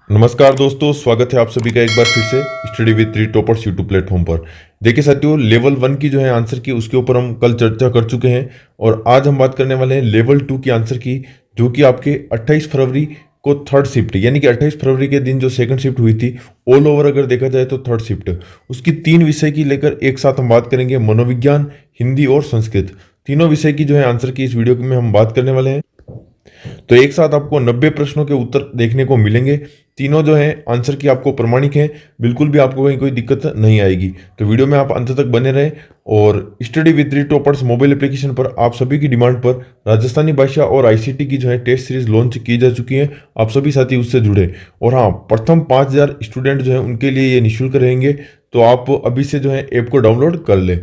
नमस्कार दोस्तों, स्वागत है आप सभी का एक बार फिर से study with three toppers YouTube platform पर। देखिए साथियों, लेवल 1 की जो है आंसर की उसके ऊपर हम कल चर्चा कर चुके हैं और आज हम बात करने वाले हैं लेवल 2 की आंसर की, जो कि आपके 28 फरवरी को थर्ड शिफ्ट यानी कि 28 फरवरी के दिन जो सेकंड शिफ्ट हुई थी, ऑल ओवर अगर देखा जाए तो थर्ड शिफ्ट, उसकी 3 विषय की लेकर एक साथ हम बात करेंगे। मनोविज्ञान, हिंदी और संस्कृत, तीनों विषय की जो है आंसर की इस वीडियो में हम बात करने वाले हैं। तो एक साथ आपको 90 प्रश्नों के उत्तर देखने को मिलेंगे। तीनों जो है आंसर की आपको प्रमाणिक हैं, बिल्कुल भी आपको कहीं कोई दिक्कत नहीं आएगी। तो वीडियो में आप अंत तक बने रहें। और study with three toppers mobile application पर आप सभी की डिमांड पर राजस्थानी भाषा और आईसीटी की जो है टेस्ट सीरीज लॉन्च की जा चुकी है। आप सभी साथी उससे जुड़े। और हाँ, प्रथम 5000 स्टूडेंट जो है उनके लिए ये निःशुल्क रहेंगे, तो आप अभी से जो है ऐप को डाउनलोड कर ले।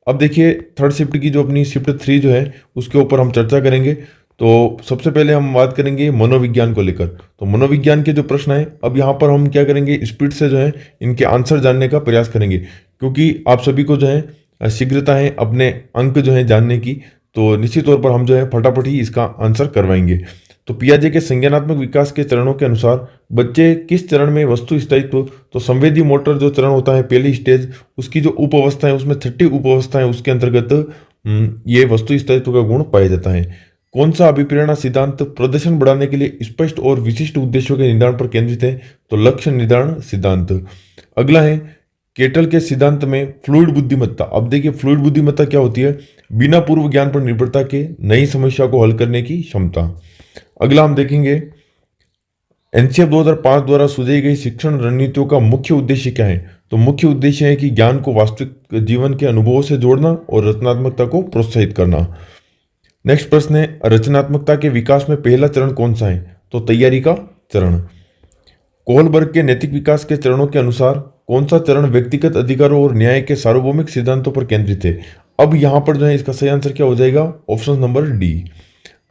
अब देखिए, थर्ड शिफ्ट की जो अपनी शिफ्ट 3 जो है उसके ऊपर हम चर्चा करेंगे। तो सबसे पहले हम बात करेंगे मनोविज्ञान को लेकर। तो मनोविज्ञान के जो प्रश्न है, अब यहाँ पर हम क्या करेंगे, स्पीड से जो है इनके आंसर जानने का प्रयास करेंगे, क्योंकि आप सभी को जो है शीघ्रता है अपने अंक जो है जानने की। तो निश्चित तौर पर हम जो है फटाफट ही इसका आंसर करवाएंगे। तो पियाजे के संज्ञानात्मक विकास के चरणों के अनुसार बच्चे किस चरण में वस्तु स्थायित्व, तो संवेदी मोटर जो चरण होता है पहली स्टेज, उसकी जो उप अवस्था है उसमें छठी उप अवस्था है, उसके अंतर्गत ये वस्तु स्थायित्व का गुण पाया जाता है। कौन सा अभिप्रेरणा सिद्धांत प्रदर्शन बढ़ाने के लिए स्पष्ट और विशिष्ट उद्देश्यों के निर्धारण पर केंद्रित है, तो लक्ष्य निर्धारण सिद्धांत। अगला है केटल के सिद्धांत में फ्लूइड बुद्धिमत्ता। अब देखिए, फ्लूइड बुद्धिमत्ता क्या होती है, बिना पूर्व ज्ञान पर निर्भरता के नई समस्या को हल करने की क्षमता। अगला हम देखेंगे एनसीएफ 2005 द्वारा सुझाई गई शिक्षण रणनीतियों का मुख्य उद्देश्य क्या है, तो मुख्य उद्देश्य है कि ज्ञान को वास्तविक जीवन के अनुभवों से जोड़ना और रचनात्मकता को प्रोत्साहित करना। नेक्स्ट प्रश्न है रचनात्मकता के विकास में पहला चरण कौन सा है, तो तैयारी का चरण। कोहलबर्ग के नैतिक विकास के चरणों के अनुसार कौन सा चरण व्यक्तिगत अधिकारों और न्याय के सार्वभौमिक सिद्धांतों पर केंद्रित है। अब यहां पर जो है इसका सही आंसर क्या हो जाएगा, ऑप्शन नंबर डी।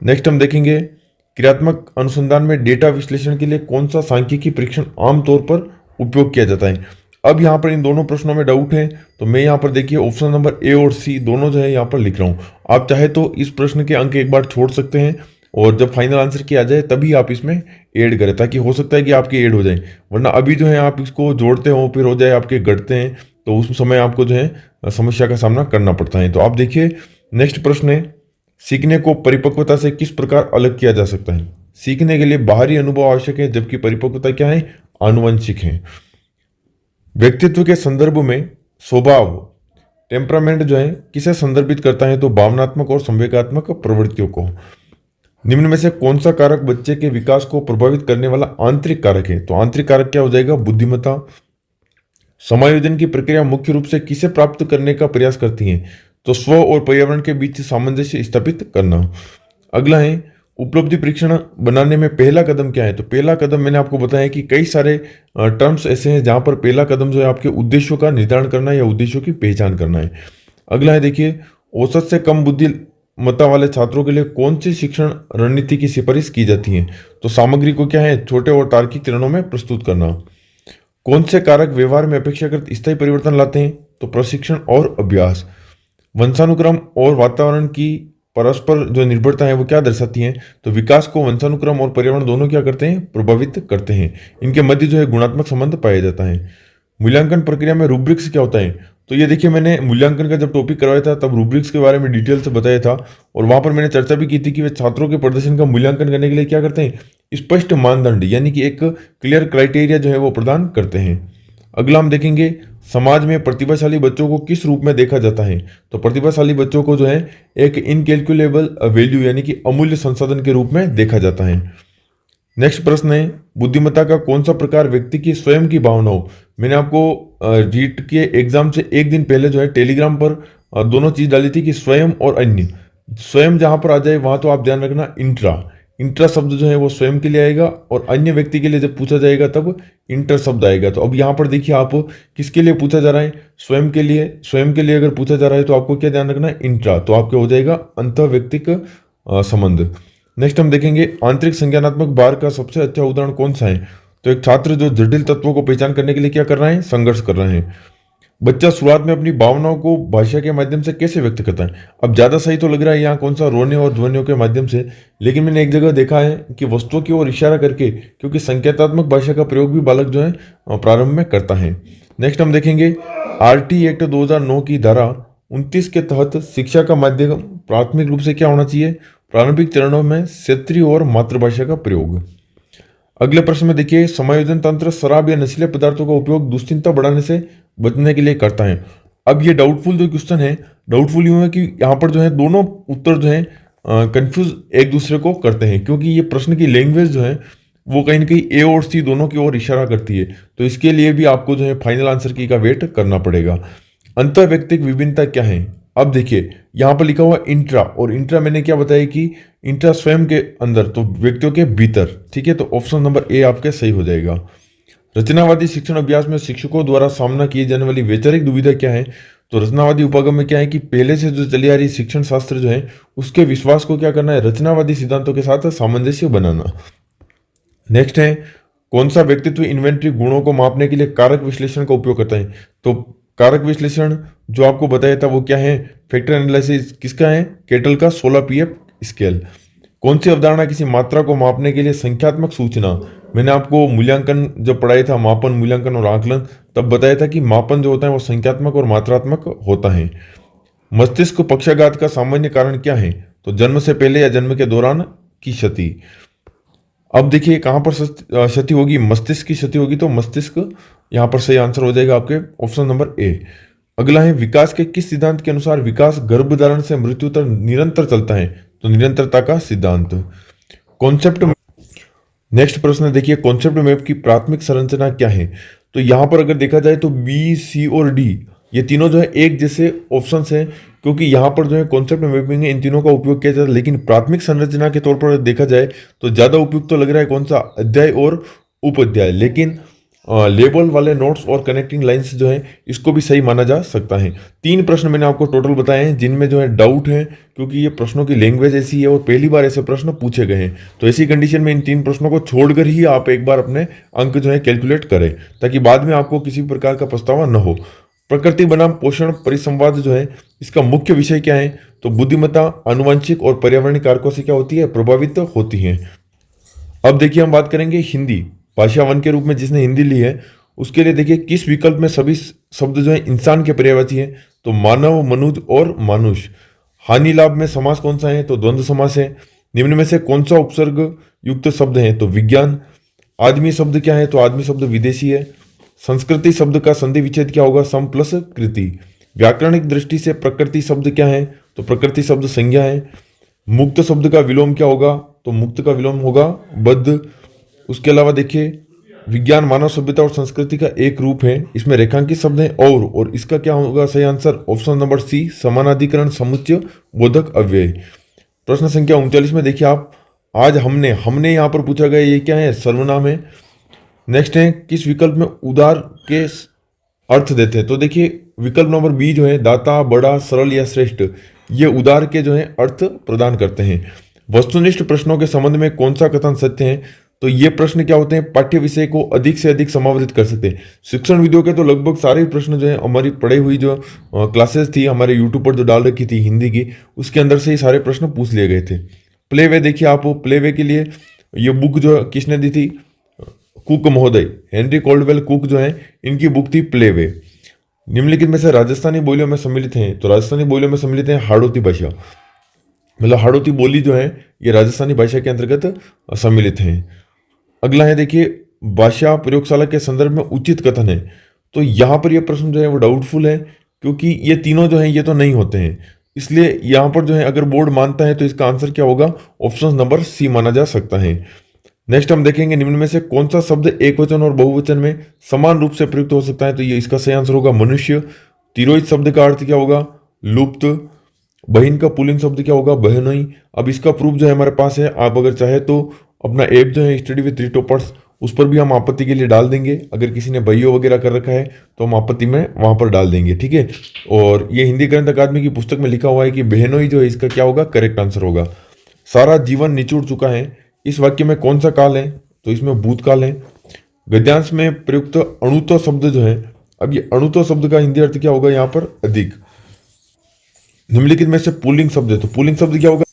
नेक्स्ट हम देखेंगे क्रियात्मक अनुसंधान में डेटा विश्लेषण के लिए कौन सा सांख्यिकी परीक्षण आमतौर पर उपयोग किया जाता है। अब यहाँ पर इन दोनों प्रश्नों में डाउट है, तो मैं यहाँ पर देखिए ऑप्शन नंबर ए और सी दोनों जो है यहाँ पर लिख रहा हूँ। आप चाहे तो इस प्रश्न के अंक एक बार छोड़ सकते हैं और जब फाइनल आंसर किया जाए तभी आप इसमें ऐड करें, ताकि हो सकता है कि आपके ऐड हो जाए, वरना अभी जो है आप इसको जोड़ते हो फिर हो जाए आपके घटते हैं, तो उस समय आपको जो है समस्या का सामना करना पड़ता है। तो आप देखिए नेक्स्ट प्रश्न है सीखने को परिपक्वता से किस प्रकार अलग किया जा सकता है। सीखने के लिए बाहरी अनुभव आवश्यक है, जबकि परिपक्वता क्या है, आनुवंशिक है। व्यक्तित्व के संदर्भ में स्वभाव टेम्परामेंट जो है किसे संदर्भित करता है, तो भावनात्मक और संवेगात्मक प्रवृत्तियों को। निम्न में से कौन सा कारक बच्चे के विकास को प्रभावित करने वाला आंतरिक कारक है, तो आंतरिक कारक क्या हो जाएगा, बुद्धिमत्ता। समायोजन की प्रक्रिया मुख्य रूप से किसे प्राप्त करने का प्रयास करती है, तो स्व और पर्यावरण के बीच सामंजस्य स्थापित करना। अगला है उपलब्धि परीक्षण बनाने में पहला कदम क्या है, तो पहला कदम मैंने आपको बताया कि कई सारे टर्म्स ऐसे हैं जहां पर पहला कदम जो है आपके उद्देश्यों का निर्धारण करना है या उद्देश्यों की पहचान करना है। अगला है देखिए औसत से कम बुद्धिमत्ता वाले छात्रों के लिए कौन सी शिक्षण रणनीति की सिफारिश की जाती है, तो सामग्री को क्या है, छोटे और तार्किक चरणों में प्रस्तुत करना। कौन से कारक व्यवहार में अपेक्षाकृत स्थायी परिवर्तन लाते हैं, तो प्रशिक्षण और अभ्यास। वंशानुक्रम और वातावरण की परस्पर जो निर्भरता है वो क्या दर्शाती है, तो विकास को वंशानुक्रम और पर्यावरण दोनों क्या करते हैं, प्रभावित करते हैं। इनके मध्य जो है गुणात्मक संबंध पाया जाता है। मूल्यांकन प्रक्रिया में रूब्रिक्स क्या होता है, तो ये देखिए मैंने मूल्यांकन का जब टॉपिक करवाया था तब रूब्रिक्स के बारे में डिटेल से बताया था, और वहां पर मैंने चर्चा भी की थी कि वे छात्रों के प्रदर्शन का मूल्यांकन करने के लिए क्या करते हैं, स्पष्ट मानदंड यानी कि एक क्लियर क्राइटेरिया जो है वो प्रदान करते हैं। अगला हम देखेंगे समाज में प्रतिभाशाली बच्चों को किस रूप में देखा जाता है, तो प्रतिभाशाली बच्चों को जो है एक इनकैलकुलेबल वैल्यू यानी कि अमूल्य संसाधन के रूप में देखा जाता है। नेक्स्ट प्रश्न है बुद्धिमत्ता का कौन सा प्रकार व्यक्ति की स्वयं की भावनाओं। मैंने आपको रीट के एग्जाम से एक दिन पहले जो है टेलीग्राम पर दोनों चीज डाली थी कि स्वयं और अन्य। स्वयं जहां पर आ जाए वहां तो आप ध्यान रखना इंट्रा इंट्रा शब्द जो है वो स्वयं के लिए आएगा, और अन्य व्यक्ति के लिए जब पूछा जाएगा तब इंटर शब्द आएगा। तो अब यहाँ पर देखिए आप किसके लिए पूछा जा रहा है, स्वयं के लिए। स्वयं के लिए अगर पूछा जा रहा है तो आपको क्या ध्यान रखना है, इंट्रा, तो आपके हो जाएगा अंतः व्यक्तिक संबंध। नेक्स्ट हम देखेंगे आंतरिक संज्ञानात्मक भार का सबसे अच्छा उदाहरण कौन सा है, तो एक छात्र जो जटिल तत्वों को पहचान करने के लिए क्या कर रहा है, संघर्ष कर रहे हैं। बच्चा शुरुआत में अपनी भावनाओं को भाषा के माध्यम से कैसे व्यक्त करता है। अब ज्यादा सही तो लग रहा है यहाँ कौन सा, रोने और ध्वनियों के माध्यम से, लेकिन मैंने एक जगह देखा है कि वस्तुओं की ओर इशारा करके, क्योंकि संकेतात्मक भाषा का प्रयोग भी बालक जो है प्रारंभ में करता है। नेक्स्ट हम देखेंगे आरटी एक्ट 2009 की धारा 29 के तहत शिक्षा का माध्यम प्राथमिक रूप से क्या होना चाहिए, प्रारंभिक चरणों में क्षेत्रीय और मातृभाषा का प्रयोग। अगले प्रश्न में देखिए समायोजन तंत्र शराब या नशीले पदार्थों का उपयोग दुश्चिंता बढ़ाने से बचने के लिए करता है। अब ये डाउटफुल जो क्वेश्चन है, डाउटफुल यूं है कि यहाँ पर जो है दोनों उत्तर जो है कंफ्यूज एक दूसरे को करते हैं, क्योंकि ये प्रश्न की लैंग्वेज जो है वो कहीं ना कहीं ए और सी दोनों की ओर इशारा करती है। तो इसके लिए भी आपको जो है फाइनल आंसर की का वेट करना पड़ेगा। अंतर व्यक्तिक विभिन्नता क्या है। अब देखिए यहाँ पर लिखा हुआ इंट्रा, और इंट्रा मैंने क्या बताया कि इंट्रा स्वयं के अंदर, तो व्यक्तियों के भीतर, ठीक है। तो ऑप्शन नंबर ए आपके सही हो जाएगा। रचनावादी शिक्षण अभ्यास में शिक्षकों द्वारा सामना किए जाने वाली वैचारिक दुविधा क्या है। तो रचनावादी उपागम में क्या है कि पहले से जो चली आ रही शिक्षण शास्त्र जो है उसके विश्वास को क्या करना है, रचनावादी सिद्धांतों के साथ सामंजस्य बनाना। नेक्स्ट है कौन सा व्यक्तित्व इन्वेंटरी गुणों को मापने के लिए कारक विश्लेषण का उपयोग करता है। तो कारक विश्लेषण जो आपको बताया था वो क्या है, फैक्टर एनालिसिस किसका है, केटल का 16 पीएफ स्केल। कौन सी अवधारणा किसी मात्रा को मापने के लिए संख्यात्मक सूचना, मैंने आपको मूल्यांकन जब पढ़ाया था, मापन मूल्यांकन और आकलन, तब बताया था कि मापन जो होता है वो संख्यात्मक और मात्रात्मक होता है। मस्तिष्क पक्षाघात का सामान्य कारण क्या है। तो जन्म से पहले या जन्म के दौरान की क्षति। अब देखिए कहां पर क्षति होगी, मस्तिष्क की क्षति होगी, तो मस्तिष्क यहां पर सही आंसर हो जाएगा आपके ऑप्शन नंबर ए। अगला है विकास के किस सिद्धांत के अनुसार विकास गर्भधारण से मृत्यु तक निरंतर चलता है। तो निरंतरता का सिद्धांत। कॉन्सेप्ट। नेक्स्ट प्रश्न देखिए कॉन्सेप्ट मैप की प्राथमिक संरचना क्या है। तो यहां पर अगर देखा जाए तो बी, सी और डी ये तीनों जो है एक जैसे ऑप्शंस हैं, क्योंकि यहाँ पर जो है कॉन्सेप्ट मैपिंग है, इन तीनों का उपयोग किया जाता है। लेकिन प्राथमिक संरचना के तौर पर देखा जाए तो ज्यादा उपयुक्त तो लग रहा है कौन सा, अध्याय और उप अध्याय। लेकिन लेबल वाले नोट्स और कनेक्टिंग लाइंस जो है इसको भी सही माना जा सकता है। 3 प्रश्न मैंने आपको टोटल बताए हैं जिनमें जो है डाउट है, क्योंकि ये प्रश्नों की लैंग्वेज ऐसी है और पहली बार ऐसे प्रश्न पूछे गए हैं। तो ऐसी कंडीशन में इन 3 प्रश्नों को छोड़कर ही आप एक बार अपने अंक जो है कैलकुलेट करें, ताकि बाद में आपको किसी प्रकार का पछतावा न हो। प्रकृति बनाम पोषण परिसंवाद जो है इसका मुख्य विषय क्या है। तो बुद्धिमत्ता आनुवंशिक और पर्यावरणीय कारकों से क्या होती है, प्रभावित होती है। अब देखिए हम बात करेंगे हिंदी भाषा वन के रूप में, जिसने हिंदी ली है उसके लिए देखिए किस विकल्प में सभी शब्द जो है इंसान के पर्यायवाची है। तो मानव, मनुज और मानुष। हानि लाभ में समास कौन सा है, तो द्वंद्व समास है। निम्न में से कौन सा उपसर्ग युक्त शब्द है, तो विज्ञान। आदमी शब्द क्या है, तो आदमी शब्द विदेशी है। संस्कृति शब्द का संधि विच्छेद क्या होगा, सम प्लस कृति। व्याकरणिक दृष्टि से प्रकृति शब्द क्या है, तो प्रकृति शब्द संज्ञा है। मुक्त शब्द का विलोम क्या होगा, तो मुक्त का विलोम होगा बद्ध। उसके अलावा देखिए विज्ञान मानव सभ्यता और संस्कृति का एक रूप है, इसमें रेखांकित शब्द है और इसका क्या होगा सही आंसर, ऑप्शन नंबर सी समानाधिकरण समुच्चय बोधक अव्यय। प्रश्न संख्या 39 में देखिए आप, आज हमने यहाँ पर पूछा गया ये क्या है, सर्वनाम है। नेक्स्ट है किस विकल्प में उदार के अर्थ देते हैं। तो देखिए विकल्प नंबर बी जो है दाता, बड़ा, सरल या श्रेष्ठ, ये उदार के जो है अर्थ प्रदान करते हैं। वस्तुनिष्ठ प्रश्नों के संबंध में कौन सा कथन सत्य है। तो ये प्रश्न क्या होते हैं, पाठ्य विषय को अधिक से अधिक समावृत कर सकते हैं। शिक्षण विधियों के तो लगभग सारे प्रश्न जो है हमारी पढ़ाई हुई जो क्लासेस थी हमारे यूट्यूब पर जो डाल रखी थी हिंदी की, उसके अंदर से ही सारे प्रश्न पूछ लिए गए थे। प्ले वे देखिए आप, प्ले वे के लिए ये बुक जो किसने दी थी, कुक महोदय, हेनरी कॉल्डवेल कुक जो है इनकी बुक थी प्ले वे। निम्नलिखित में से राजस्थानी बोलियों में सम्मिलित हैं। तो राजस्थानी बोलियों में सम्मिलित है हाड़ौती भाषा, मतलब हाड़ौती बोली जो है ये राजस्थानी भाषा के अंतर्गत सम्मिलित है। अगला है देखिए भाषा प्रयोगशाला के संदर्भ में उचित कथन है। तो यहाँ पर यह प्रश्न जो है वो डाउटफुल है, क्योंकि ये तीनों जो है ये तो नहीं होते हैं, इसलिए यहाँ पर जो है अगर बोर्ड मानता है तो इसका आंसर क्या होगा, ऑप्शन नंबर सी माना जा सकता है। नेक्स्ट हम देखेंगे निम्न में से कौन सा शब्द एक वचन और बहुवचन में समान रूप से प्रयुक्त हो सकता है। तो ये इसका सही आंसर होगा मनुष्य। तिरोहित शब्द का अर्थ क्या होगा, लुप्त। बहन का पुल्लिंग शब्द क्या होगा, बहनोई। अब इसका प्रूफ जो है हमारे पास है, आप अगर चाहे तो अपना ऐप जो है स्टडी विद 3 टॉपर्स उस पर भी हम आपत्ति के लिए डाल देंगे। अगर किसी ने बहियो वगैरह कर रखा है तो हम आपत्ति में वहां पर डाल देंगे, ठीक है। और ये हिंदी ग्रंथ अकादमी की पुस्तक में लिखा हुआ है कि बहनोई जो है इसका क्या होगा, करेक्ट आंसर होगा। सारा जीवन निचुड़ चुका है, इस वाक्य में कौन सा काल है, तो इसमें भूतकाल है। गद्यांश में प्रयुक्त अणुत्व शब्द जो है अब ये अणुतो शब्द का हिंदी अर्थ क्या होगा यहाँ पर? अधिक। निम्नलिखित में से पुल्लिंग शब्द है, तो पुल्लिंग शब्द क्या होगा?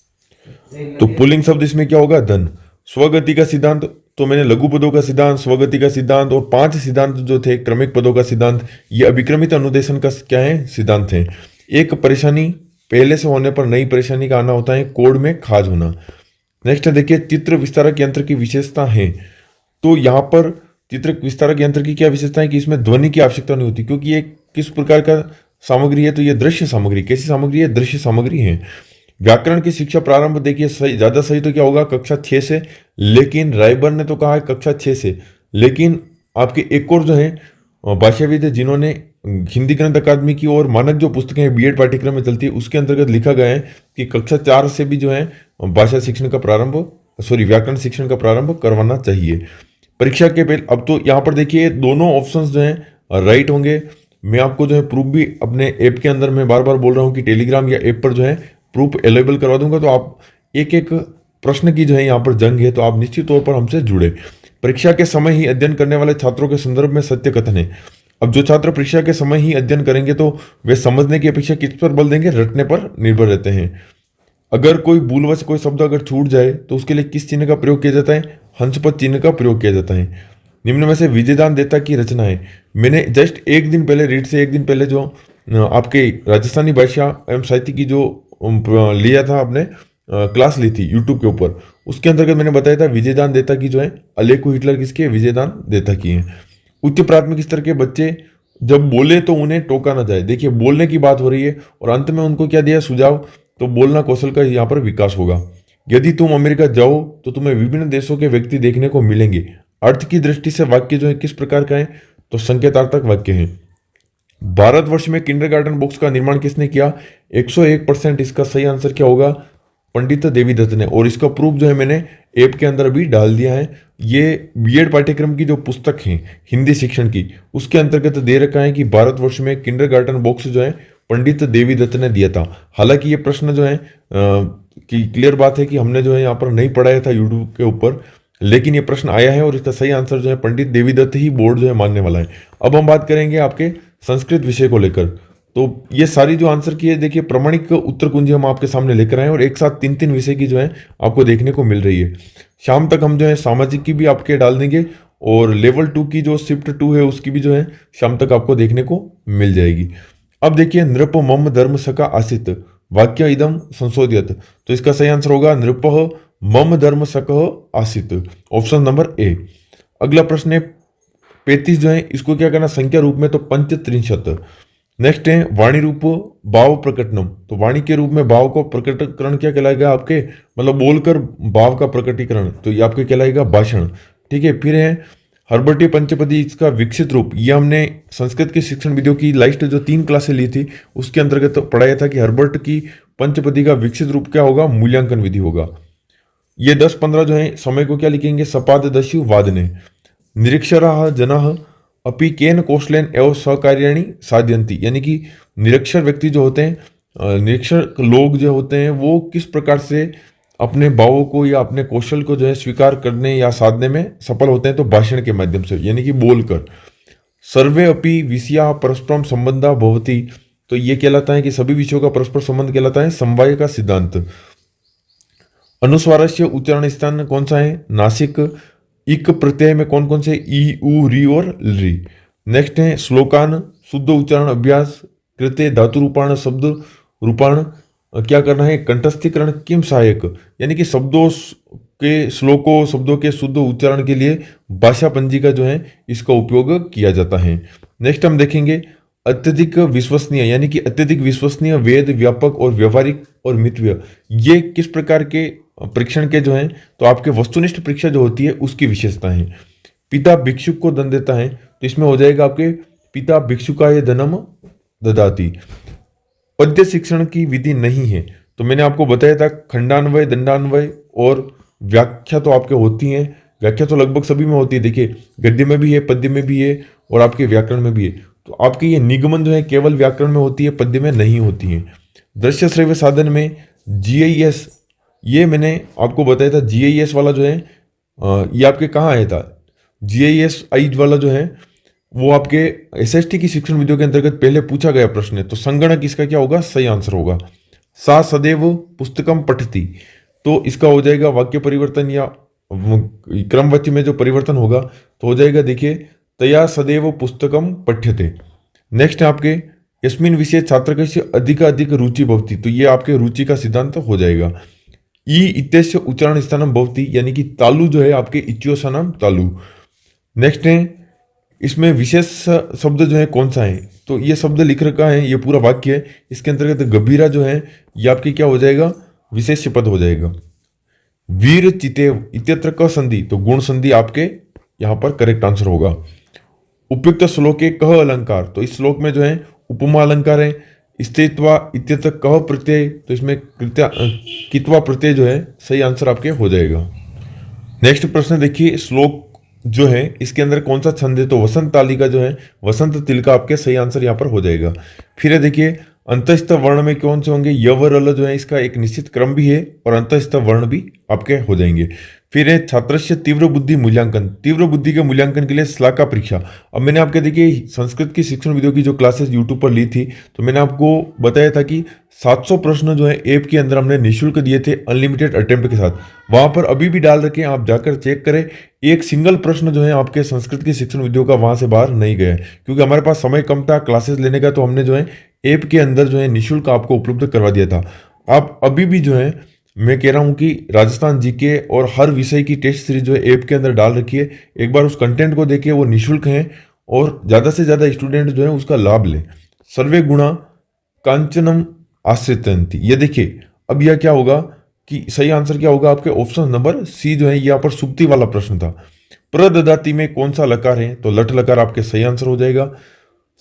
तो पुल्लिंग शब्द इसमें क्या होगा? धन। स्वगति का सिद्धांत, तो मैंने लघु पदों का सिद्धांत, स्वगति का सिद्धांत और 5 सिद्धांत जो थे क्रमिक पदों का सिद्धांत, ये अभिक्रमित अनुदेशन का क्या है? सिद्धांत है। एक परेशानी पहले से होने पर नई परेशानी का आना होता है कोड में खाज होना। नेक्स्ट देखिए, चित्र विस्तारक यंत्र की विशेषता है। तो यहाँ पर चित्र विस्तारक यंत्र की क्या विशेषता है कि इसमें ध्वनि की आवश्यकता नहीं होती, क्योंकि ये किस प्रकार का सामग्री है? तो ये दृश्य सामग्री। कैसी सामग्री है? दृश्य सामग्री है। व्याकरण की शिक्षा प्रारंभ देखिए सही, ज्यादा सही तो क्या होगा? कक्षा 6 से। लेकिन रायबर ने तो कहा है कक्षा 6 से, लेकिन आपके एक और जो है भाषाविद है जिन्होंने हिंदी ग्रंथ अकादमी की और मानक जो पुस्तकें बीएड पाठ्यक्रम में चलती है उसके अंतर्गत लिखा गया है कि कक्षा 4 से भी जो है भाषा शिक्षण का प्रारंभ, व्याकरण शिक्षण का प्रारंभ करवाना चाहिए। परीक्षा के पहले, अब तो यहाँ पर देखिए दोनों ऑप्शंस जो हैं राइट होंगे। मैं आपको जो है प्रूफ भी अपने ऐप के अंदर मैं बार बार बोल रहा हूँ कि टेलीग्राम या ऐप पर जो है प्रूफ अवेलेबल करवा दूंगा, तो आप एक एक प्रश्न की जो है यहाँ पर जंग है, तो आप निश्चित तौर पर हमसे जुड़े। परीक्षा के समय ही अध्ययन करने वाले छात्रों के संदर्भ में सत्य कथन है। अब जो छात्र परीक्षा के समय ही अध्ययन करेंगे तो वे समझने की अपेक्षा किस पर बल देंगे? रटने पर निर्भर रहते हैं। अगर कोई भूलवश कोई शब्द अगर छूट जाए तो उसके लिए किस चिन्ह का प्रयोग किया जाता है? हंसपद चिन्ह का प्रयोग किया जाता है। निम्न में से विजयदान देता की रचना है। मैंने जस्ट एक दिन पहले, रीड से एक दिन पहले जो आपके राजस्थानी भाषा एवं साहित्य की जो लिया था आपने क्लास ली थी यूट्यूब के ऊपर, उसके अंतर्गत मैंने बताया था विजयदान देता की जो है अलेखु हिटलर किसके? विजयदान देता की है। उच्च प्राथमिक स्तर के बच्चे जब बोले तो उन्हें टोका ना जाए। देखिए बोलने की बात हो रही है और अंत में उनको क्या दिया सुझाव? तो बोलना कौशल का यहाँ पर विकास होगा। यदि तुम अमेरिका जाओ तो तुम्हें विभिन्न देशों के व्यक्ति देखने को मिलेंगे। अर्थ की दृष्टि से वाक्य जो है किस प्रकार का है? तो संकेतार्थक वाक्य है। भारतवर्ष में किंडरगार्टन बॉक्स का निर्माण किसने किया? 101%। इसका सही आंसर क्या होगा? पंडित देवीदत्त ने। और इसका प्रूफ जो है मैंने ऐप के अंदर भी डाल दिया है। ये बीएड पाठ्यक्रम की जो पुस्तक है हिंदी शिक्षण की, उसके अंतर्गत दे रखा है कि भारतवर्ष में किंडरगार्टन बॉक्स जो है पंडित देवीदत्त ने दिया था। हालांकि ये प्रश्न जो है कि क्लियर बात है कि हमने जो है यहाँ पर नहीं पढ़ाया था यूट्यूब के ऊपर, लेकिन ये प्रश्न आया है और इसका सही आंसर जो है पंडित देवीदत्त ही बोर्ड जो है मानने वाला है। अब हम बात करेंगे आपके संस्कृत विषय को लेकर। तो ये सारी जो आंसर की है देखिए प्रमाणिक उत्तर कुंजी हम आपके सामने लेकर आए और एक साथ 3-3 विषय की जो है आपको देखने को मिल रही है। शाम तक हम जो है सामाजिक की भी आपके डाल देंगे और लेवल 2 की जो शिफ्ट 2 है उसकी भी जो है शाम तक आपको देखने को मिल जाएगी। अब देखिए नृप मम धर्म सका आसित वाक्य इदम संशोधित, तो इसका सही आंसर होगा नृप मम धर्म सक आसित, ऑप्शन नंबर ए। अगला प्रश्न है 35 जो है इसको क्या करना संख्या रूप में? तो पंचत्रिंशत। नेक्स्ट है वाणी रूप भाव प्रकटनम, तो वाणी के रूप में भाव को प्रकटीकरण क्या कहलाएगा आपके? मतलब बोलकर भाव का प्रकटीकरण, तो ये आपके कहलाएगा भाषण। ठीक है, फिर है हर्बटी पंचपदी, इसका विकसित रूप। ये हमने संस्कृत की शिक्षण विधियों की लास्ट जो 3 क्लासें ली थी उसके अंतर्गत पढ़ाया था कि हर्बर्ट की पंचपदी का विकसित रूप क्या होगा? मूल्यांकन विधि होगा। ये 10-15 जो है समय को क्या लिखेंगे? सपाद दस्यु वादने। निरीक्षराः जनाः अपि केन कौशलेन एवं सहकार्याणि साधयन्ति, यानी कि निरक्षर व्यक्ति जो होते हैं, निरक्षर लोग जो होते हैं वो किस प्रकार से अपने भावों को या अपने कौशल को जो है स्वीकार करने या साधने में सफल होते हैं? तो भाषण के माध्यम से, यानी कि बोलकर। सर्वे अपि विषया परस्परम संबंधा भवति, तो ये कहलाता है कि सभी विषयों का परस्पर संबंध कहलाता है समवाय का सिद्धांत। अनुस्वारस्य उच्चारण स्थान कौन सा है? नासिक। इक प्रत्यय में कौन कौन से? ई, उ, री और री। नेक्स्ट है श्लोकान शुद्ध उच्चारण अभ्यास कृत्य धातु रूपाण शब्द रूपाण क्या करना है? कंठस्थीकरण किम सहायक, यानी कि शब्दों के श्लोकों शब्दों के शुद्ध उच्चारण के लिए भाषा पंजिका जो है इसका उपयोग किया जाता है। नेक्स्ट हम देखेंगे अत्यधिक विश्वसनीय, यानी कि अत्यधिक विश्वसनीय वेद व्यापक और व्यवहारिक और मितव्य, ये किस प्रकार के परीक्षण के जो हैं? तो आपके वस्तुनिष्ठ परीक्षा जो होती है उसकी विशेषता है। पिता भिक्षुक को धन देता है, तो इसमें हो जाएगा आपके पिता भिक्षुकाय धनम ददाति। पद्य शिक्षण की विधि नहीं है, तो मैंने आपको बताया था खंडान्वय दंडान्वय और व्याख्या तो आपके होती हैं। व्याख्या तो लगभग सभी में होती है, देखिए गद्य में भी है, पद्य में भी है और आपके व्याकरण में भी है। तो आपकी ये निगमन जो है केवल व्याकरण में होती है, पद्य में नहीं होती है। दृश्य श्रव्य साधन में जीआईएस, ये मैंने आपको बताया था जीआईएस वाला जो है ये आपके कहाँ आया था? जीआईएस आई वाला जो है वो आपके एसएसटी की शिक्षण विधियों के अंतर्गत पहले पूछा गया प्रश्न है। तो संगणक इसका क्या होगा, सही आंसर होगा। सा सदैव पुस्तकम पठति, तो इसका हो जाएगा वाक्य परिवर्तन या क्रमवाची में जो परिवर्तन होगा तो हो जाएगा, देखिए, तया सदैव पुस्तकम पठ्यते। नेक्स्ट है आपके यस्मिन विषय छात्र के अधिक रुचि भवती, तो ये आपके रुचि का सिद्धांत हो जाएगा। ई इत्यस्य उच्चारण स्थानम भवती, यानी कि तालु जो है आपके इच्योसनम तालु। नेक्स्ट है इसमें विशेष शब्द जो है कौन सा है, तो ये शब्द लिख रखा है, ये पूरा वाक्य है। इसके अंतर्गत गंभीरा जो है ये आपकी क्या हो जाएगा, विशेष पद हो जाएगा। वीर चितेव इत्यत्र क संधि, तो गुण संधि आपके यहाँ पर करेक्ट आंसर होगा। उपयुक्त श्लोके कह अलंकार, तो इस श्लोक में जो है उपमा अलंकार है। स्थित्वा इत्यत्र कह प्रत्यय, तो इसमें कित्वा प्रत्यय जो है सही आंसर आपके हो जाएगा। नेक्स्ट प्रश्न देखिए, श्लोक जो है इसके अंदर कौन सा छंद है, तो वसंत तालिका जो है वसंत तिलका आपके सही आंसर यहाँ पर हो जाएगा। फिर है देखिए अंतस्थ वर्ण में कौन से होंगे, य व र जो है इसका एक निश्चित क्रम भी है और अंतस्थ वर्ण भी आपके हो जाएंगे। फिर है छात्रस्य तीव्र बुद्धि मूल्यांकन, तीव्र बुद्धि के मूल्यांकन के लिए श्लाका परीक्षा। अब मैंने आपके देखिए संस्कृत की शिक्षण विधियों की जो क्लासेस यूट्यूब पर ली थी, तो मैंने आपको बताया था कि 700 प्रश्न जो है ऐप के अंदर हमने निःशुल्क दिए थे अनलिमिटेड अटेम्प्ट के साथ। वहां पर अभी भी डाल रखे हैं, आप जाकर चेक करें। एक सिंगल प्रश्न जो है आपके संस्कृत की शिक्षण विधियों का वहां से बाहर नहीं गया, क्योंकि हमारे पास समय कम था क्लासेस लेने का, तो हमने जो है ऐप के अंदर जो है निःशुल्क आपको उपलब्ध करवा दिया था। आप अभी भी जो है मैं कह रहा हूं कि राजस्थान जीके और हर विषय की टेस्ट सीरीज जो है ऐप के अंदर डाल रखी है, एक बार उस कंटेंट को देखिए, वो निःशुल्क है और ज़्यादा से ज़्यादा स्टूडेंट जो है उसका लाभ ले। सर्वे गुणा कांचनम आश्रितंती, ये देखिए अब यह क्या होगा कि सही आंसर क्या होगा आपके ऑप्शन नंबर सी जो है यहाँ पर सुक्ति वाला प्रश्न था। प्रददाति में कौन सा लकार है, तो लट लकार आपके सही आंसर हो जाएगा।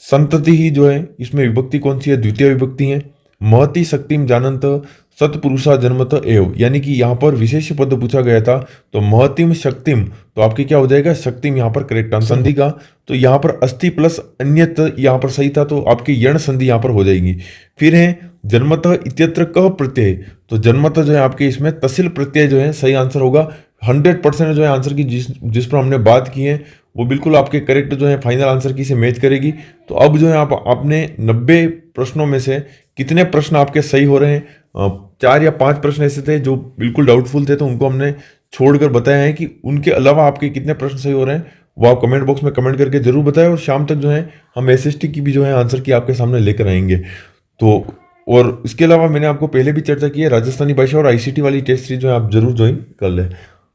संतति ही जो है इसमें विभक्ति कौन सी है, द्वितीय विभक्ति है। महति शक्तिम जानंत सतपुरुषा जन्मत एव, यानी कि यहाँ पर विशेष पद पूछा गया था, तो महतिम शक्तिम, तो आपके क्या हो जाएगा, शक्तिम यहाँ पर करेक्ट आंसर। संधि का तो यहाँ पर अस्थि प्लस अन्यत यहाँ पर सही था, तो आपकी यण संधि यहाँ पर हो जाएगी। फिर है जन्मतः इत्यत्र कह प्रत्यय, तो जन्मतः जो है आपके इसमें तसिल प्रत्यय जो है सही आंसर होगा। 100% जो है आंसर की जिस पर हमने बात की है वो बिल्कुल आपके करेक्ट जो है फाइनल आंसर की से मैच करेगी। तो अब जो है आपने 90 प्रश्नों में से कितने प्रश्न आपके सही हो रहे हैं, 4 या 5 प्रश्न ऐसे थे जो बिल्कुल डाउटफुल थे, तो उनको हमने छोड़कर बताया है कि उनके अलावा आपके कितने प्रश्न सही हो रहे हैं, वो आप कमेंट बॉक्स में कमेंट करके जरूर बताएं। और शाम तक जो है हम एसएसटी की भी जो है आंसर की आपके सामने लेकर आएंगे। तो और इसके अलावा मैंने आपको पहले भी चर्चा की है, राजस्थानी भाषा और आईसीटी वाली टेस्ट सीरीज जो है आप जरूर ज्वाइन कर लें।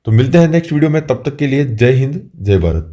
तो मिलते हैं नेक्स्ट वीडियो में, तब तक के लिए जय हिंद जय भारत।